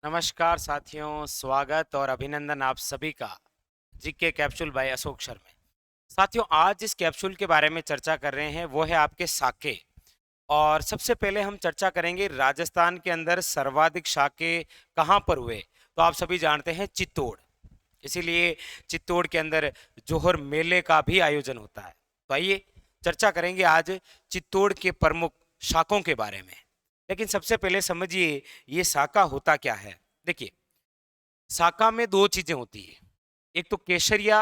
नमस्कार साथियों, स्वागत और अभिनंदन आप सभी का GK capsule by Ashok sir में। साथियों, आज जिस कैप्सूल के बारे में चर्चा कर रहे हैं वो है आपके साके। और सबसे पहले हम चर्चा करेंगे राजस्थान के अंदर सर्वाधिक साके कहाँ पर हुए। तो आप सभी जानते हैं चित्तौड़, इसीलिए चित्तौड़ के अंदर जोहर मेले का भी आयोजन होता है। तो आइए चर्चा करेंगे आज चित्तौड़ के प्रमुख शाकों के बारे में। लेकिन सबसे पहले समझिए ये साका होता क्या है। देखिए, साका में दो चीजें होती है, एक तो केसरिया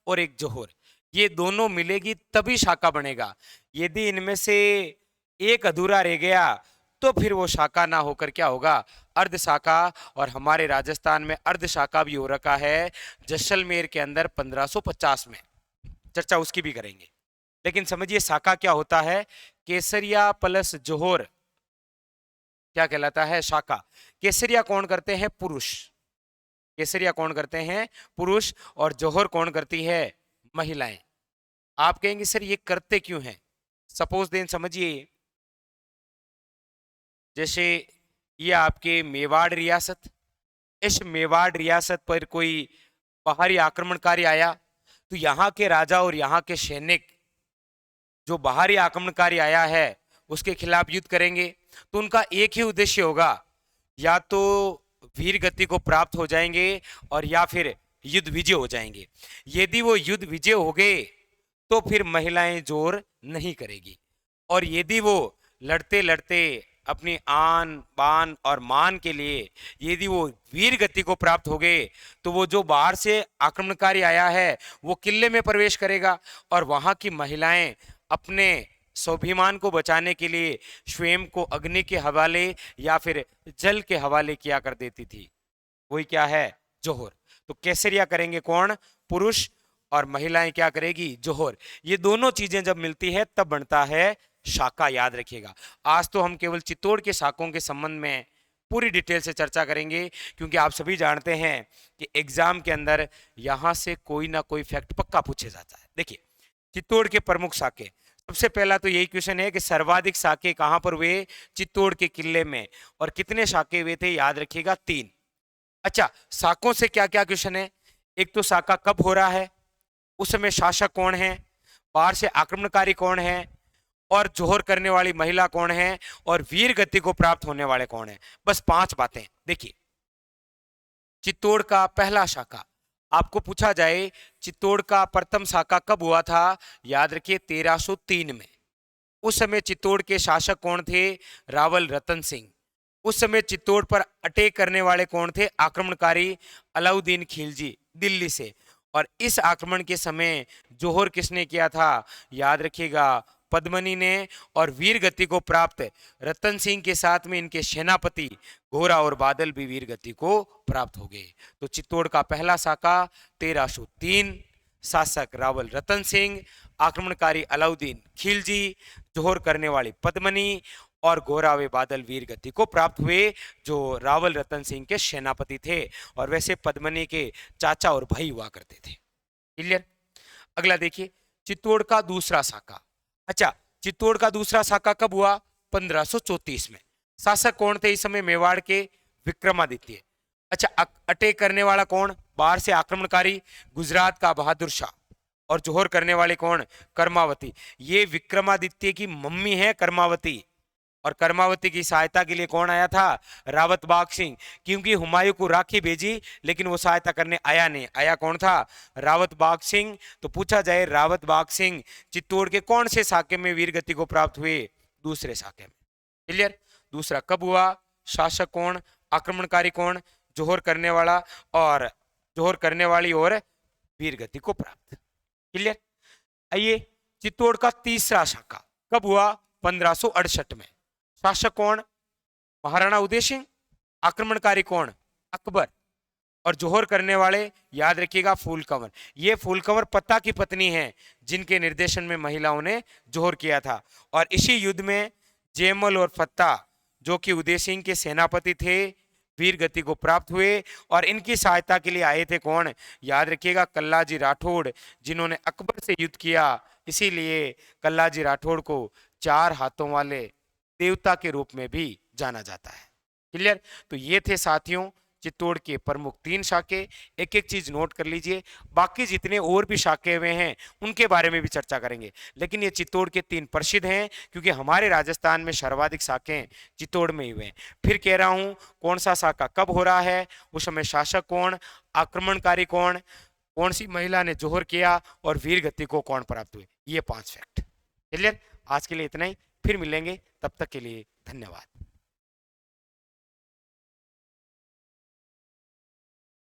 और एक जोहर। ये दोनों मिलेगी तभी शाका बनेगा। यदि इनमें से एक अधूरा रह गया तो फिर वो शाका ना होकर क्या होगा, अर्ध शाका। और हमारे राजस्थान में अर्ध शाका भी हो रखा है जैसलमेर के अंदर 1550 में, चर्चा उसकी भी करेंगे। लेकिन समझिए साका क्या होता है। केसरिया प्लस जोहर क्या कहलाता है, शाका। केसरिया कौन करते हैं, पुरुष। केसरिया कौन करते हैं, पुरुष। और जोहर कौन करती है, महिलाएं। आप कहेंगे सर ये करते क्यों हैं। सपोज देन समझिए, जैसे ये आपके मेवाड़ रियासत, इस मेवाड़ रियासत पर कोई बाहरी आक्रमणकारी आया तो यहाँ के राजा और यहाँ के सैनिक जो बाहरी आक्रमणकारी आया है उसके खिलाफ युद्ध करेंगे। तो उनका एक ही उद्देश्य होगा, या तो वीर गति को प्राप्त हो जाएंगे और या फिर युद्ध विजय हो जाएंगे। यदि वो युद्ध विजय हो गए तो फिर महिलाएं जोर नहीं करेगी। और यदि वो लड़ते लड़ते अपनी आन बान और मान के लिए यदि वो वीर गति को प्राप्त हो गए तो वो जो बाहर से आक्रमणकारी आया है वो किले में प्रवेश करेगा और वहां की महिलाएं अपने स्वाभिमान को बचाने के लिए स्वयं को अग्नि के हवाले या फिर जल के हवाले किया कर देती थी। वही क्या है, जोहर। तो केसरिया करेंगे कौन, पुरुष। और महिलाएं क्या करेगी, जोहर। ये दोनों चीजें जब मिलती है तब बनता है शाका, याद रखिएगा। आज तो हम केवल चित्तौड़ के शाकों के संबंध में पूरी डिटेल से चर्चा करेंगे, क्योंकि आप सभी जानते हैं कि एग्जाम के अंदर यहां से कोई ना कोई फैक्ट पक्का पूछे जाता है। देखिए, चित्तौड़ के प्रमुख साके, सबसे पहला तो यही क्वेश्चन है कि सर्वाधिक साके कहां पर हुए, चित्तौड़ के किले में। और कितने साके हुए थे, याद रखिएगा, 3। अच्छा, साकों से क्या क्या क्वेश्चन है। एक तो साका कब हो रहा है, उस समय शासक कौन है, बाहर से आक्रमणकारी कौन है, और जोहर करने वाली महिला कौन है, और वीर गति को प्राप्त होने वाले कौन है। बस 5 बातें। देखिए, चित्तौड़ का पहला शाका, आपको पूछा जाए चित्तौड़ का प्रथम शाका कब हुआ था, याद रखिए 1303 में। उस समय चित्तौड़ के शासक कौन थे, रावल रतन सिंह। उस समय चित्तौड़ पर अटैक करने वाले कौन थे, आक्रमणकारी अलाउद्दीन खिलजी दिल्ली से। और इस आक्रमण के समय जोहर किसने किया था, याद रखिएगा, पद्मनी ने। और वीर गति को प्राप्त रतन सिंह के साथ में इनके सेनापति घोरा और बादल भी वीर गति को प्राप्त हो गए। तो चित्तौड़ का पहला साका 1303, शासक रावल रतन सिंह, आक्रमणकारी अलाउद्दीन खिलजी, जोहर करने वाली पद्मनी और गोरावे बादल वीर गति को प्राप्त हुए, जो रावल रतन सिंह के सेनापति थे। और वैसे पद्मनी के चाचा और भाई हुआ करते थे। क्लियर। अगला देखिए, चित्तौड़ का दूसरा साका। अच्छा, चित्तौड़ का दूसरा साका कब हुआ, 1534 में। शासक कौन थे इस समय, मेवाड़ के विक्रमादित्य। अच्छा, अटैक करने वाला कौन, बाहर से आक्रमणकारी गुजरात का बहादुर शाह। और जोहर करने वाले कौन, कर्मावती। ये विक्रमादित्य की मम्मी है कर्मावती। और कर्मावती की सहायता के लिए कौन आया था, रावत बाग सिंह। क्योंकि हुमायूं को राखी भेजी लेकिन वो सहायता करने आया नहीं, आया कौन था, रावत बाग सिंह। तो पूछा जाए रावत बाग सिंह चित्तौड़ के कौन से साके में वीरगति को प्राप्त हुए, दूसरे साके में। क्लियर। दूसरा कब हुआ, शासक कौन, आक्रमणकारी कौन, जोहर करने वाला और जोहर करने वाली और वीरगति को प्राप्त। क्लियर। आइए, चित्तौड़ का तीसरा शाखा कब हुआ, 1568 में। शासक कौन, महाराणा उदय सिंह। आक्रमणकारी कौन, अकबर। और जोहर करने वाले, याद रखिएगा, फूल कंवर। ये फूल कंवर पत्ता की पत्नी है जिनके निर्देशन में महिलाओं ने जोहर किया था। और इसी युद्ध में जयमल और फत्ता, जो कि उदय सिंह के सेनापति थे, वीर गति को प्राप्त हुए। और इनकी सहायता के लिए आए थे कौन, याद रखिएगा, कल्लाजी राठौड़, जिन्होंने अकबर से युद्ध किया। इसीलिए कल्लाजी राठौड़ को 4 हाथों वाले देवता के रूप में भी जाना जाता है। क्लियर। तो ये थे साथियों चित्तौड़ के प्रमुख 3 शाखे, एक एक चीज नोट कर लीजिए। बाकी जितने और भी शाखे हुए हैं उनके बारे में भी चर्चा करेंगे, लेकिन ये चित्तौड़ के 3 प्रसिद्ध हैं क्योंकि हमारे राजस्थान में सर्वाधिक शाखें चित्तौड़ में ही हुए हैं। फिर कह रहा हूं कौन सा शाखा कब हो रहा है, उस समय शासक कौन, आक्रमणकारी कौन, कौन सी महिला ने जोहर किया और वीर गति को कौन प्राप्त हुए, ये 5 फैक्ट। क्लियर? आज के लिए इतना ही, फिर मिलेंगे, तब तक के लिए धन्यवाद।